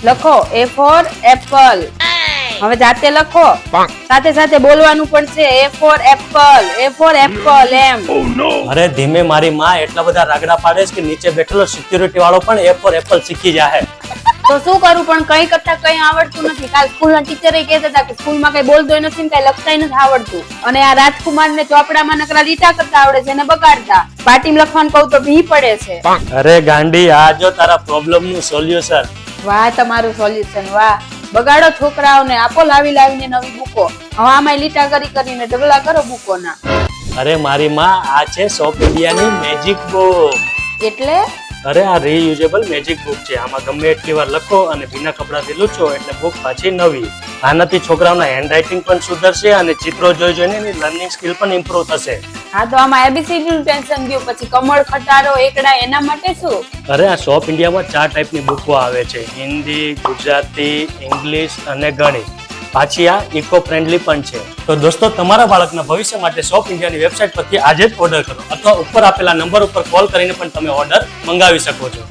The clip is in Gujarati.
લખો A for apple. હવે જાતે લખો, સાથે સાથે બોલવાનું પણ છે. A for apple, A for apple એમ. અરે ધીમે મારી માં એટલા બધા રાગડા પાડે છે કે નીચે બેઠેલો સિક્યુરિટી વાળો પણ A for apple શીખી જાહે. તો શું કરું, પણ કઈ કરતા કઈ આવડતું નથી. કાલ સ્કૂલના ટીચરે કહેતા હતા કે સ્કૂલમાં કઈ બોલતોય નથી ને કઈ લખતાય નથી આવડતું. અને આ રાજકુમારને ચોપડામાં નકરા લીટા કરતા આવડે છે અને બગાડતા. પાટીમાં લખવાનું કહું તો ભી પડે છે. અરે ગાંડી, આ જો તારા પ્રોબ્લેમ નું સોલ્યુશન. વાહ, તમારું સોલ્યુશન વાહ. બગાડો છોકરાઓને, આપો લાવીને નવી બુકો. હવે આમાં લીટા કરીને ઢગલા કરો બુકોના. અરે મારી માં, આ છે શોપ ઇન્ડિયાની મેજિક બુક. એટલે અરે આ રીયુઝેબલ મેજિક બુક છે. આમાં ગમે એટલી વાર લખો અને ભીના કપડાથી લૂછો એટલે બુક પાછી નવી. આનાથી છોકરાઓના હેન્ડરાઇટિંગ પણ સુધરશે અને ચિત્રો જોઈને એની લર્નિંગ સ્કિલ પણ ઇમ્પ્રુવ થશે. હા, તો આમાં એબીસીડી નું ટેન્શન ગયું, પછી કમળ, ખટારો, એકડા એના માટે શું? અરે આ શોપ ઇન્ડિયામાં 4 ટાઈપની બુકો આવે છે: હિન્દી, ગુજરાતી, ઇંગ્લિશ અને ગણિત. પાછી આ ઇકો ફ્રેન્ડલી પણ છે. તો દોસ્તો, તમારા બાળકના ભવિષ્ય માટે શોપ ઇન્ડિયાની વેબસાઇટ પરથી આજે જ ઓર્ડર કરો અથવા ઉપર આપેલા નંબર ઉપર કોલ કરીને પણ તમે ઓર્ડર મંગાવી શકો છો.